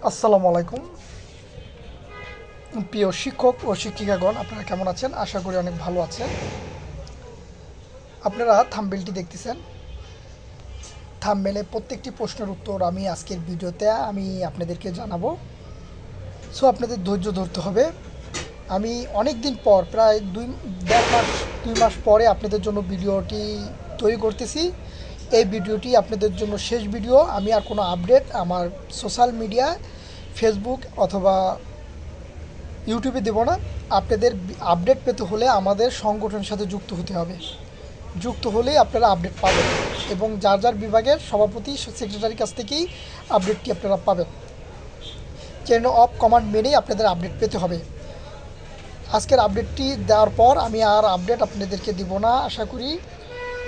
আসসালামু আলাইকুম প্রিয় শিক্ষক ও শিক্ষিকাগণ, আপনারা কেমন আছেন? আশা করি অনেক ভালো আছেন। আপনারা থাম্বনেলটি দেখতেছেন। থাম্বনেলে প্রত্যেকটি প্রশ্নের উত্তর আমি আজকের ভিডিওতে আপনাদেরকে জানাবো। সো আপনাদের ধৈর্য ধরতে হবে। আমি অনেক দিন পর, প্রায় 2 মাস পরে আপনাদের জন্য ভিডিওটি তৈরি করতেছি। এই ভিডিওটি আপনাদের জন্য শেষ ভিডিও। আমি আর কোনো আপডেট আমার সোশ্যাল মিডিয়া, ফেসবুক অথবা ইউটিউবে দেবো না। আপনাদের আপডেট পেতে হলে আমাদের সংগঠনের সাথে যুক্ত হতে হবে। যুক্ত হলেই আপনারা আপডেট পাবেন এবং যার যার বিভাগের সভাপতি সেক্রেটারির কাছ থেকেই আপডেটটি আপনারা পাবেন। চেন অফ কমান্ড মেনেই আপনাদের আপডেট পেতে হবে। আজকের আপডেটটি দেওয়ার পর আমি আর আপডেট আপনাদেরকে দিব না। আশা করি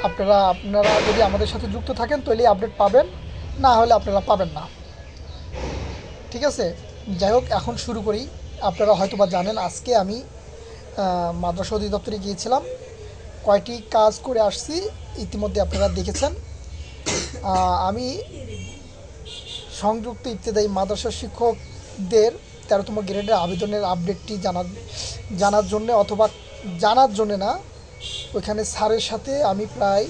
আপনারা যদি আমাদের সাথে যুক্ত থাকেন তাহলেই আপডেট পাবেন, না হলে আপনারা পাবেন না। ঠিক আছে, যাই হোক, এখন শুরু করি। আপনারা হয়তো বা জানেন, আজকে আমি মাদ্রাসা অধিদপ্তরে গিয়েছিলাম। কয়টি কাজ করে আসছি ইতিমধ্যে আপনারা দেখেছেন। আমি সংযুক্ত ইবতেদায়ী মাদ্রাসা শিক্ষকদের 13তম গ্রেডের আবেদনের আপডেটটি জানার জন্য, অথবা জানার জন্যে না, ওইখানে স্যারের সাথে আমি প্রায়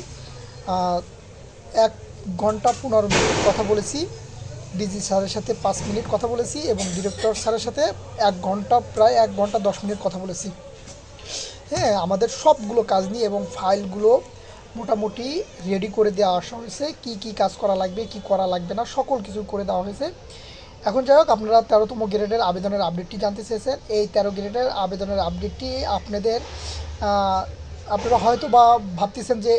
1 ঘন্টা 15 মিনিট কথা বলেছি। ডিজি স্যারের সাথে 5 মিনিট কথা বলেছি এবং ডিরেক্টর স্যারের সাথে 1 ঘন্টা, প্রায় 1 ঘন্টা 10 মিনিট কথা বলেছি। হ্যাঁ, আমাদের সবগুলো কাজ নিয়ে এবং ফাইলগুলো মোটামুটি রেডি করে দেওয়া আসা হয়েছে। কি কাজ করা লাগবে, কি করা লাগবে না, সকল কিছু করে দেওয়া হয়েছে। এখন যাই হোক, আপনারা 13তম গ্রেডের আবেদনের আপডেটটি জানতে চেয়েছেন। এই 13 গ্রেডের আবেদনের আপডেটটি আপনারা হয়তো বা ভাবতেছেন যে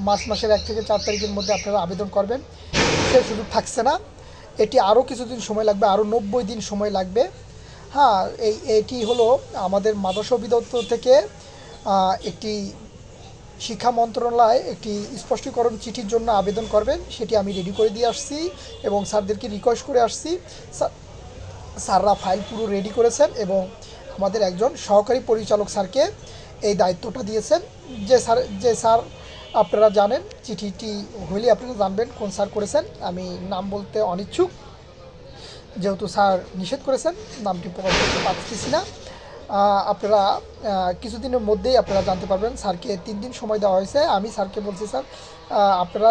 মার্চ মাসের 1 থেকে 4 তারিখের মধ্যে আপনারা আবেদন করবেন। সে সুযোগ থাকছে না। এটি আরও কিছুদিন সময় লাগবে, আরও 90 দিন সময় লাগবে। হ্যাঁ, এটি হলো আমাদের মাদ্রাসা অধিদপ্তর থেকে একটি শিক্ষা মন্ত্রণালয় একটি স্পষ্টীকরণ চিঠির জন্য আবেদন করবেন, সেটি আমি রেডি করে দিয়ে আসছি এবং স্যারদেরকে রিকোয়েস্ট করে আসছি। স্যাররা ফাইল পুরো রেডি করেছেন এবং আমাদের একজন সহকারী পরিচালক স্যারকে এই দায়িত্বটা দিয়েছেন। যে স্যার আপনারা জানেন, চিঠিটি হইলে আপনারা জানবেন কোন স্যার করেছেন। আমি নাম বলতে অনিচ্ছুক, যেহেতু স্যার নিষেধ করেছেন, নামটি প্রকাশ করতে পারতেছি না। আপনারা কিছুদিনের মধ্যেই আপনারা জানতে পারবেন। স্যারকে 3 দিন সময় দেওয়া হয়েছে। আমি স্যারকে বলছি, স্যার আপনারা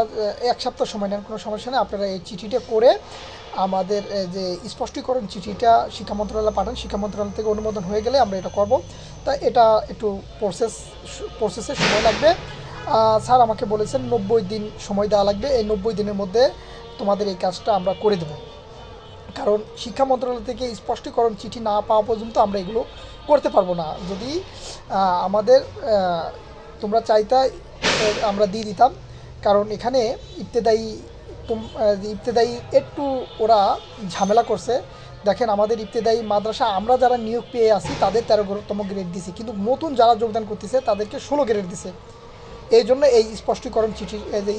1 সপ্তাহ সময় নেন, কোনো সমস্যা নেই। আপনারা এই চিঠিটা করে আমাদের যে স্পষ্টীকরণ চিঠিটা শিক্ষা মন্ত্রণালয়ে পাঠান। শিক্ষা মন্ত্রণালয় থেকে অনুমোদন হয়ে গেলে আমরা এটা করব। তা এটা একটু প্রসেসে সময় লাগবে। স্যার আমাকে বলেছেন 90 দিন সময় দেওয়া লাগবে। এই 90 দিনের মধ্যে তোমাদের এই কাজটা আমরা করে দেবো। কারণ শিক্ষা মন্ত্রণালয় থেকে স্পষ্টীকরণ চিঠি না পাওয়া পর্যন্ত আমরা এগুলো করতে পারবো না। যদি আমাদের তোমরা চাইতা, আমরা দিয়ে দিতাম। কারণ এখানে ইবতেদায়ী একটু ওরা ঝামেলা করছে। দেখেন, আমাদের ইবতেদায়ী মাদ্রাসা আমরা যারা নিয়োগ পেয়ে আসি তাদের 13তম গ্রেড দিছে, কিন্তু নতুন যারা যোগদান করতেছে তাদেরকে 16 গ্রেড দিছে। এই জন্য এই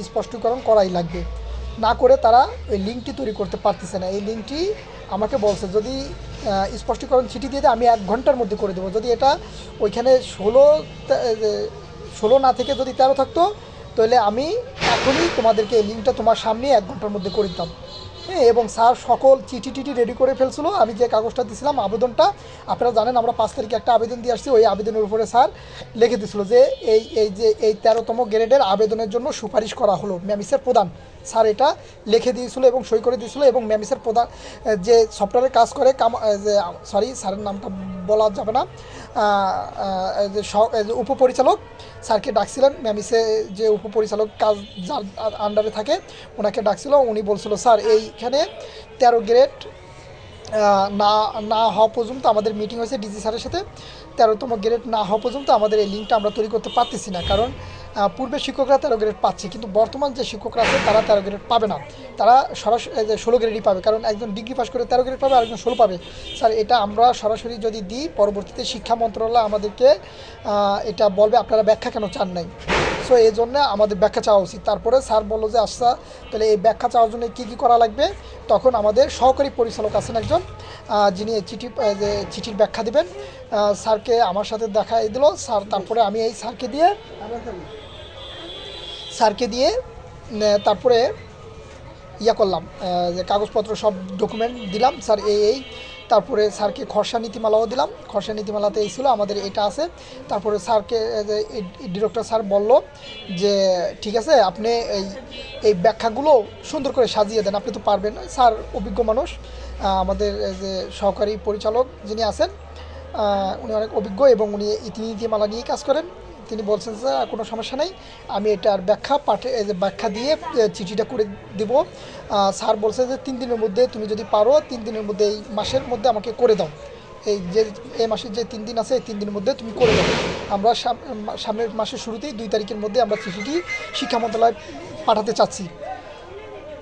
স্পষ্টীকরণ করাই লাগবে। না করে তারা ওই লিঙ্কটি তৈরি করতে পারতেছে না। এই লিঙ্কটি আমাকে বলছে যদি স্পষ্টীকরণ চিঠি দিয়ে দেয় আমি 1 ঘন্টার মধ্যে করে দেবো। যদি এটা ওইখানে 16 না থেকে যদি 13 থাকতো, তাহলে আমি এখনই তোমাদেরকে এই লিঙ্কটা তোমার সামনে 1 ঘন্টার মধ্যে করে দিতাম। হ্যাঁ, এবং স্যার সকল চিঠি রেডি করে ফেলছিল। আমি যে কাগজটা দিয়েছিলাম আবেদনটা, আপনারা জানেন আমরা 5 তারিখে একটা আবেদন দিয়ে আসছি। ওই আবেদনের উপরে স্যার লিখে দিয়েছিল যে এই 13তম গ্রেডের আবেদনের জন্য সুপারিশ করা হলো। ম্যামিসের প্রধান স্যার এটা লিখে দিয়েছিল এবং সই করে দিয়েছিল। এবং ম্যামিসের প্রধান যে সফটওয়্যারে কাজ করে, স্যারের নামটা বলা যাবে না, যে উপপরিচালক স্যারকে ডাকছিলেন। ম্যামিসে যে উপপরিচালক কাজ যার আন্ডারে থাকে ওনাকে ডাকছিল। উনি বলছিল, স্যার এইখানে 13 গ্রেড না না হওয়া পর্যন্ত, আমাদের মিটিং হয়েছে ডিজি স্যারের সাথে, 13তম গ্রেড না হওয়া পর্যন্ত আমাদের এই লিঙ্কটা আমরা তৈরি করতে পারতেছি না। কারণ পূর্বের শিক্ষকরা 13 গ্রেড পাচ্ছে, কিন্তু বর্তমান যে শিক্ষকরা আছে তারা 13 গ্রেড পাবে না। তারা সরাসরি 16 গ্রেডই পাবে। কারণ একজন ডিগ্রি পাস করে 13 গ্রেড পাবে, আরেকজন 16 পাবে। স্যার, এটা আমরা সরাসরি যদি দিই, পরবর্তীতে শিক্ষা মন্ত্রণালয় আমাদেরকে এটা বলবে আপনারা ব্যাখ্যা কেন চান নাই। সো এই জন্য আমাদের ব্যাখ্যা চাওয়া উচিত। তারপরে স্যার বললো যে আচ্ছা, তাহলে এই ব্যাখ্যা চাওয়ার জন্য কী করা লাগবে। তখন আমাদের সহকারী পরিচালক আছেন একজন, যিনি চিঠির ব্যাখ্যা দেবেন। স্যারকে আমার সাথে দেখাই দিল স্যার। তারপরে আমি এই স্যারকে দিয়ে তারপরে ইয়া করলাম, যে কাগজপত্র সব ডকুমেন্ট দিলাম স্যার এই তারপরে স্যারকে খরচা নীতিমালাও দিলাম, খরচা নীতিমালাতে এই ছিল আমাদের এটা আছে। তারপরে স্যারকে যে ডিরেক্টর স্যার বলল যে ঠিক আছে আপনি এই ব্যাখ্যাগুলো সুন্দর করে সাজিয়ে দেন, আপনি তো পারবেন। স্যার অভিজ্ঞ মানুষ, আমাদের যে সহকারী পরিচালক যিনি আছেন উনি অনেক অভিজ্ঞ এবং উনি নীতিমালা নিয়েই কাজ করেন। তিনি বলছেন যে কোনো সমস্যা নেই, আমি এটার ব্যাখ্যা দিয়ে চিঠিটা করে দিব। স্যার বলছে যে 3 দিনের মধ্যে তুমি যদি পারো 3 দিনের মধ্যে এই মাসের মধ্যে আমাকে করে দাও, এই মাসের যে 3 দিন আছে এই 3 দিনের মধ্যে তুমি করে দাও। আমরা সামনের মাসের শুরুতেই 2 তারিখের মধ্যে আমরা চিঠিটি শিক্ষা মন্ত্রণালয়ে পাঠাতে চাচ্ছি।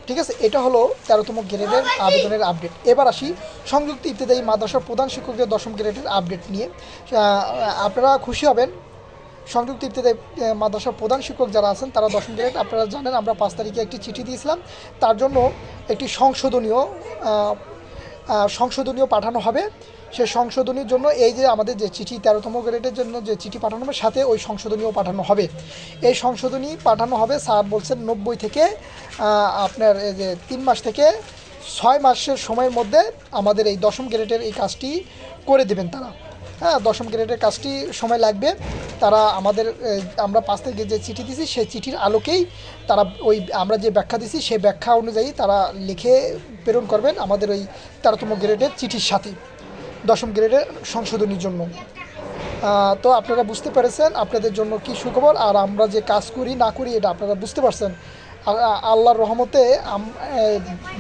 ঠিক আছে, এটা হলো 13তম গ্রেডের আবেদনের আপডেট। এবার আসি সংযুক্ত ইবতেদায়ী মাদ্রাসার প্রধান শিক্ষকদের 10ম গ্রেডের আপডেট নিয়ে। আপনারা খুশি হবেন, সংযুক্ত ইবতেদায়ী মাদ্রাসার প্রধান শিক্ষক যারা আছেন তারা 10ম গ্রেড। আপনারা জানেন আমরা 5 তারিখে একটি চিঠি দিয়েছিলাম, তার জন্য একটি সংশোধনীয় পাঠানো হবে। সে সংশোধনীর জন্য এই যে আমাদের যে চিঠি 13তম গ্রেডের জন্য যে চিঠি পাঠানো হবে সাথে ওই সংশোধনীও পাঠানো হবে। এই সংশোধনী পাঠানো হবে স্যার বলছেন 90 থেকে আপনার এই যে 3 মাস থেকে 6 মাসের সময়ের মধ্যে আমাদের এই 10ম গ্রেডের এই কাজটি করে দেবেন তারা। হ্যাঁ, 10ম গ্রেডের কাজটি সময় লাগবে। তারা আমরা 5 তারিখে যে চিঠি দিয়েছি সেই চিঠির আলোকেই তারা আমরা যে ব্যাখ্যা দিয়েছি সেই ব্যাখ্যা অনুযায়ী তারা লিখে প্রেরণ করবেন আমাদের ওই 13তম গ্রেডের চিঠির সাথে 10ম গ্রেডের সংশোধনীর জন্য। তো আপনারা বুঝতে পেরেছেন আপনাদের জন্য কি সুখবর, আর আমরা যে কাজ করি না করি এটা আপনারা বুঝতে পারছেন। আল্লাহর রহমতে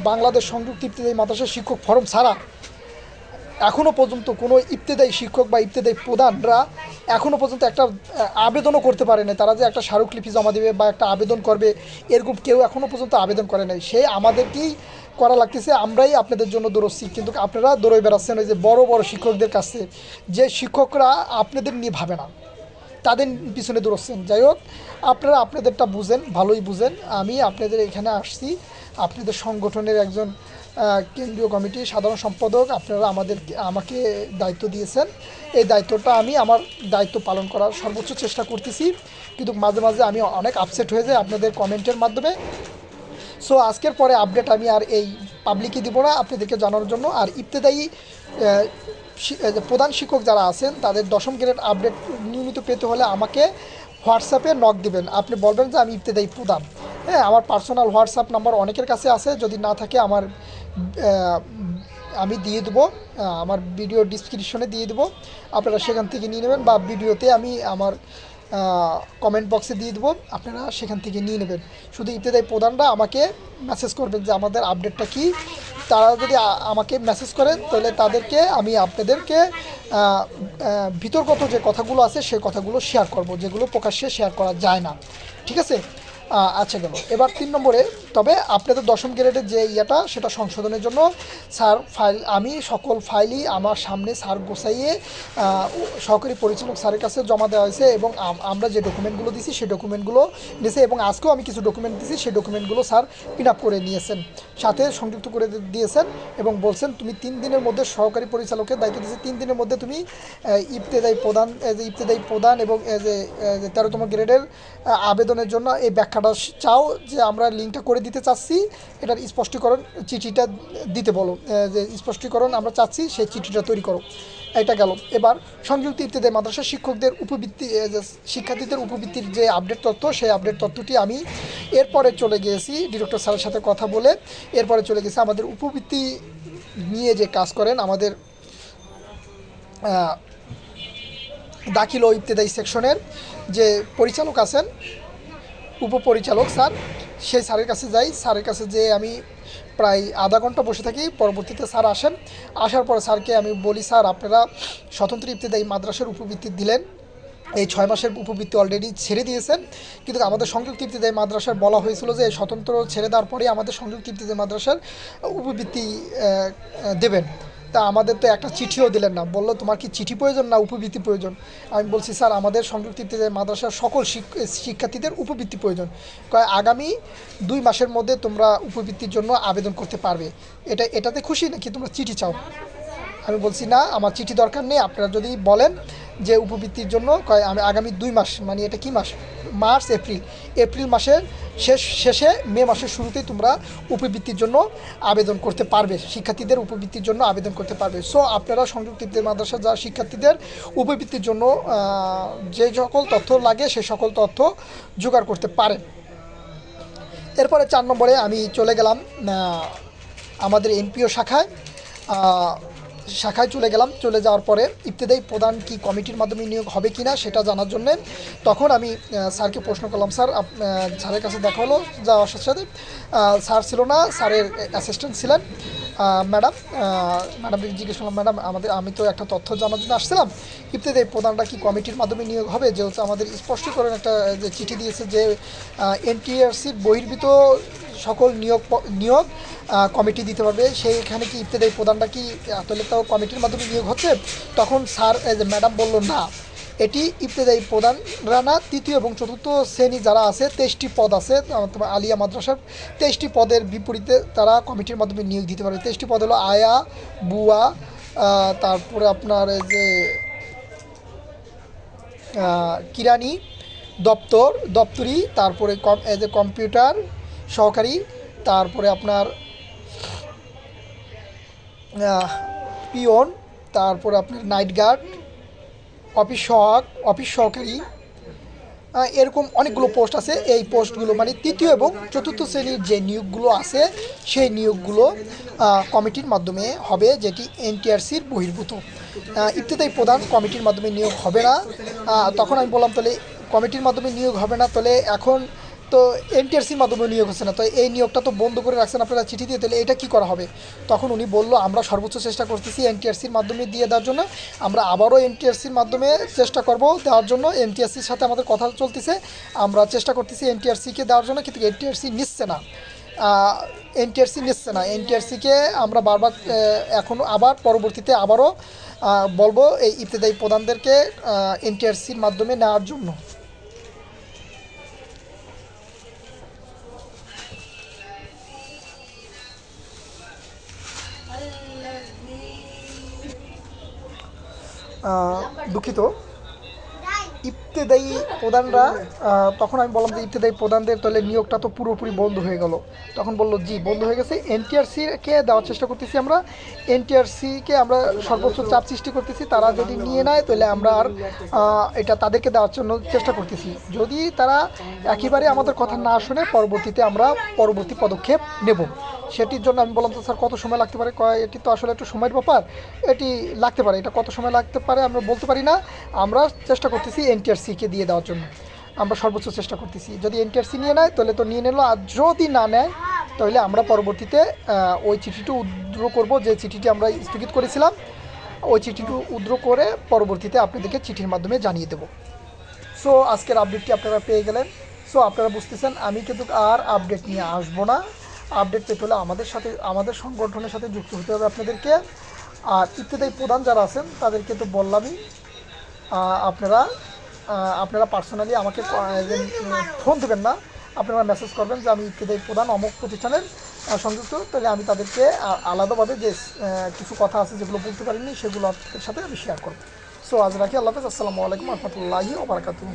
বাংলাদেশ সংযুক্ত ইবতেদায়ী মাদ্রাসা শিক্ষক ফরম ছাড়া এখনও পর্যন্ত কোনো ইবতেদায়ী শিক্ষক বা ইবতেদায়ী প্রধানরা এখনও পর্যন্ত একটা আবেদনও করতে পারে না। তারা যে একটা স্মারকলিপি জমা দেবে বা একটা আবেদন করবে এরকম কেউ এখনও পর্যন্ত আবেদন করে নাই। সেই আমাদেরকেই করা লাগতেছে, আমরাই আপনাদের জন্য দৌড়চ্ছি, কিন্তু আপনারা দৌড়ে বেড়াচ্ছেন ওই যে বড় বড় শিক্ষকদের কাছে, যে শিক্ষকরা আপনাদের নিয়ে ভাবে না, তাদের পিছনে দৌড়চ্ছেন। যাই হোক, আপনারা আপনাদেরটা বুঝেন, ভালোই বুঝেন। আমি আপনাদের এখানে আসছি আপনাদের সংগঠনের একজন কেন্দ্রীয় কমিটির সাধারণ সম্পাদক। আপনারা আমাকে দায়িত্ব দিয়েছেন, এই দায়িত্বটা আমি আমার দায়িত্ব পালন করার সর্বোচ্চ চেষ্টা করতেছি, কিন্তু মাঝে মাঝে আমি অনেক আপসেট হয়ে যাই আপনাদের কমেন্টের মাধ্যমে। সো আজকের পরে আপডেট আমি আর এই পাবলিকই দিব না আপনাদেরকে জানানোর জন্য। আর ইবতেদায়ী প্রধান শিক্ষক যারা আছেন তাদের 10ম গ্রেড আপডেট নিয়মিত পেতে হলে আমাকে হোয়াটসঅ্যাপে নক দিবেন। আপনি বলবেন যে আমি ইবতেদায়ী প্রধান। হ্যাঁ, আমার পার্সোনাল হোয়াটসঅ্যাপ নাম্বার অনেকের কাছে আছে, যদি না থাকে আমি দিয়ে দেবো, আমার ভিডিও ডিসক্রিপশনে দিয়ে দেবো, আপনারা সেখান থেকে নিয়ে নেবেন, বা ভিডিওতে আমি আমার কমেন্ট বক্সে দিয়ে দেবো, আপনারা সেখান থেকে নিয়ে নেবেন। শুধু ইবতেদায়ী প্রধানরা আমাকে মেসেজ করবেন যে আমাদের আপডেটটা কী। তারা যদি আমাকে মেসেজ করেন তাহলে তাদেরকে আমি আপনাদেরকে বিতর্কত যে কথাগুলো আছে সেই কথাগুলো শেয়ার করব, যেগুলো প্রকাশ্যে শেয়ার করা যায় না। ঠিক আছে, আচ্ছা গেল। এবার 3 নম্বরে, তবে আপনাদের 10ম গ্রেডের যে সেটা সংশোধনের জন্য স্যার আমি সকল ফাইলই আমার সামনে স্যার গোছাইয়ে সহকারী পরিচালক স্যারের কাছে জমা দেওয়া হয়েছে, এবং আমরা যে ডকুমেন্টগুলো দিয়েছি সেই ডকুমেন্টগুলো নিয়েছে, এবং আজকেও আমি কিছু ডকুমেন্ট দিয়েছি সেই ডকুমেন্টগুলো স্যার পিন আপ করে নিয়েছেন, সাথে সংযুক্ত করে দিয়েছেন, এবং বলছেন তুমি 3 দিনের মধ্যে সহকারী পরিচালকের দায়িত্ব দিয়েছে, 3 দিনের মধ্যে তুমি ইবতেদায়ী প্রধান এবং যে 13তম গ্রেডের আবেদনের জন্য এই ব্যাখ্যাটা চাও যে আমরা লিঙ্কটা করে দিতে চাচ্ছি, এটার স্পষ্টীকরণ চিঠিটা দিতে বলো, যে স্পষ্টীকরণ আমরা চাচ্ছি সেই চিঠিটা তৈরি করো। এটা গেল। এবার সংযুক্ত ইবতেদায়ী মাদ্রাসা শিক্ষকদের শিক্ষার্থীদের উপবৃত্তির যে আপডেট তথ্য, সেই আপডেট তথ্যটি আমি এরপরে চলে গিয়েছি ডিরেক্টর স্যারের সাথে কথা বলে, এরপরে চলে গেছি আমাদের উপবৃত্তি নিয়ে যে কাজ করেন আমাদের দাখিল ও ইবতেদায়ী সেকশনের যে পরিচালক আছেন, উপপরিচালক স্যার, সেই স্যারের কাছে যাই। স্যারের কাছে যেয়ে আমি প্রায় আধা ঘন্টা বসে থাকি। পরবর্তীতে স্যার আসেন, আসার পর স্যারকে আমি বলি, স্যার আপনারা স্বতন্ত্র ইবতেদায়ী মাদ্রাসার উপবৃত্তি দিলেন, এই 6 মাসের উপবৃত্তি অলরেডি ছেড়ে দিয়েছেন, কিন্তু আমাদের সংযুক্ত ইবতেদায়ী মাদ্রাসার বলা হয়েছিল যে স্বতন্ত্র ছেড়ে দেওয়ার পরেই আমাদের সংযুক্ত ইবতেদায়ী মাদ্রাসার উপবৃত্তি দেবেন। তা আমাদের তো একটা চিঠিও দিলেন না, বললো তোমার কি চিঠি প্রয়োজন না উপবৃত্তি প্রয়োজন। আমি বলছি স্যার আমাদের সংযুক্ত ইবতেদায়ী মাদ্রাসার সকল শিক্ষার্থীদের উপবৃত্তি প্রয়োজন। আগামী 2 মাসের মধ্যে তোমরা উপবৃত্তির জন্য আবেদন করতে পারবে। এটাতে খুশি নাকি তোমরা চিঠি চাও? আমি বলছি না, আমার চিঠি দরকার নেই। আপনারা যদি বলেন যে উপবৃত্তির জন্য আমি আগামী 2 মাস, মানে এটা কি মাস, মার্চ এপ্রিল মাসের শেষে মে মাসের শুরুতেই তোমরা উপবৃত্তির জন্য আবেদন করতে পারবে, শিক্ষার্থীদের উপবৃত্তির জন্য আবেদন করতে পারবে। সো আপনারা সংযুক্ত ইফতেদায়ী মাদ্রাসা যা শিক্ষার্থীদের উপবৃত্তির জন্য যে সকল তথ্য লাগে সেই সকল তথ্য জোগাড় করতে পারেন। এরপরে 4 নম্বরে আমি চলে গেলাম আমাদের এনপিও শাখায় চলে যাওয়ার পরে ইবতেদায়ী প্রদান কি কমিটির মাধ্যমে নিয়োগ হবে কি না সেটা জানার জন্যে তখন আমি স্যারকে প্রশ্ন করলাম। স্যারের কাছে দেখা হলো, যাওয়ার সাথে সাথে স্যার ছিল না, স্যারের অ্যাসিস্ট্যান্ট ছিলেন ম্যাডামকে জিজ্ঞেস করলাম, ম্যাডাম আমি তো একটা তথ্য জানার জন্য আসছিলাম, ইবতেদায়ী প্রদানটা কি কমিটির মাধ্যমে নিয়োগ হবে? যেহেতু আমাদের স্পষ্টীকরণ একটা যে চিঠি দিয়েছে যে এনটিআরসির বহির্ভূত সকল নিয়োগ কমিটি দিতে পারবে, সেইখানে কি ইবতেদায়ী প্রদানটা কি আসলে তাও কমিটির মাধ্যমে নিয়োগ হচ্ছে? তখন ম্যাডাম বলল না, এটি ইবতেদায়ী প্রদানরা না, 3য় এবং 4র্থ শ্রেণী যারা আছে 23টি পদ আছে তোমার আলিয়া মাদ্রাসার, 23টি পদের বিপরীতে তারা কমিটির মাধ্যমে নিয়োগ দিতে পারবে। 23টি পদ হলো আয়া, বুয়া, তারপরে আপনার এই যে কিরানি, দপ্তরি, তারপরে এই যে কম্পিউটার সহকারী, তারপরে আপনার পিওন, তারপরে আপনার নাইট গার্ড, অফিস সহকারী, এরকম অনেকগুলো পোস্ট আছে। এই পোস্টগুলো মানে 3য় এবং 4র্থ শ্রেণীর যে নিয়োগগুলো আছে সেই নিয়োগগুলো কমিটির মাধ্যমে হবে, যেটি এনটিআরসির বহির্ভূত। ইবতেদায়ী প্রদান কমিটির মাধ্যমে নিয়োগ হবে না। তখন আমি বললাম, তাহলে কমিটির মাধ্যমে নিয়োগ হবে না, তাহলে এখন তো এনটিআরসির মাধ্যমে নিয়োগ হচ্ছে না, তো এই নিয়োগটা তো বন্ধ করে রাখছেন আপনারা চিঠি দিয়ে, তাহলে এটা কী করা হবে? তখন উনি বলল, আমরা সর্বোচ্চ চেষ্টা করতেছি এনটিআরসির মাধ্যমে দিয়ে দেওয়ার জন্য, আমরা আবারও এনটিআরসির মাধ্যমে চেষ্টা করব দেওয়ার জন্য। এনটিআরসির সাথে আমাদের কথা চলতেছে, আমরা চেষ্টা করতেছি এনটিআরসিকে দেওয়ার জন্য, কিন্তু এনটিআরসি নিচ্ছে না। এনটিআরসিকে আমরা বারবার এখনও পরবর্তীতে আবারও বলবো এই ইবতেদায়ী প্রদানদেরকে এনটিআরসির মাধ্যমে নেওয়ার জন্য। দুঃখিত, ইবতেদায়ী প্রধানরা, তখন আমি বললাম যে ইবতেদায়ী প্রধানদের তাহলে নিয়োগটা তো পুরোপুরি বন্ধ হয়ে গেল। তখন বললো জি বন্ধ হয়ে গেছে, এনটিআরসিকে দেওয়ার চেষ্টা করতেছি আমরা, এনটিআরসিকে আমরা সর্বোচ্চ চাপ সৃষ্টি করতেছি, তারা যদি নিয়ে নেয় তাহলে আমরা আর এটা তাদেরকে দেওয়ার জন্য চেষ্টা করতেছি। যদি তারা একেবারে আমাদের কথা না শুনে পরবর্তীতে আমরা পরবর্তী পদক্ষেপ নেব। সেটির জন্য আমি বললাম, তো স্যার কত সময় লাগতে পারে? এটি তো আসলে একটু সময়ের ব্যাপার, এটি লাগতে পারে, এটা কত সময় লাগতে পারে আমরা বলতে পারি না, আমরা চেষ্টা করতেছি এনটিআরসিকে দিয়ে দেওয়ার জন্য, আমরা সর্বোচ্চ চেষ্টা করতেছি। যদি এনটিআরসি নিয়ে নেয় তাহলে তো নিয়ে নিল, আর যদি না নেয় তাহলে আমরা পরবর্তীতে ওই চিঠিটি উদ্র করব, যে চিঠিটি আমরা স্থগিত করেছিলাম, ওই চিঠিটি উদ্র করে পরবর্তীতে আপনাদেরকে চিঠির মাধ্যমে জানিয়ে দেব। সো আজকের আপডেটটি আপনারা পেয়ে গেলেন। সো আপনারা বুঝতেছেন আমি কিন্তু আর আপডেট নিয়ে আসবো না। আপডেট পেতে হলে আমাদের সংগঠনের সাথে যুক্ত হতে হবে আপনাদেরকে। আর ইবতেদায়ী প্রধান যারা আছেন তাদেরকে তো বললামই, আপনারা পার্সোনালি আমাকে ফোন দেবেন না, আপনারা মেসেজ করবেন যে আমি ইবতেদায়ী প্রধান অমুক প্রতিষ্ঠানের সংযুক্ত, তাহলে আমি তাদেরকে আলাদাভাবে যে কিছু কথা আছে যেগুলো বলতে পারিনি সেগুলো আপনাদের সাথে আমি শেয়ার করব। সো আজ রাখি, আল্লাহ হাফেজ, আসসালামু আলাইকুম রহমতুল্লাহি ওয়া বারাকাতুহু।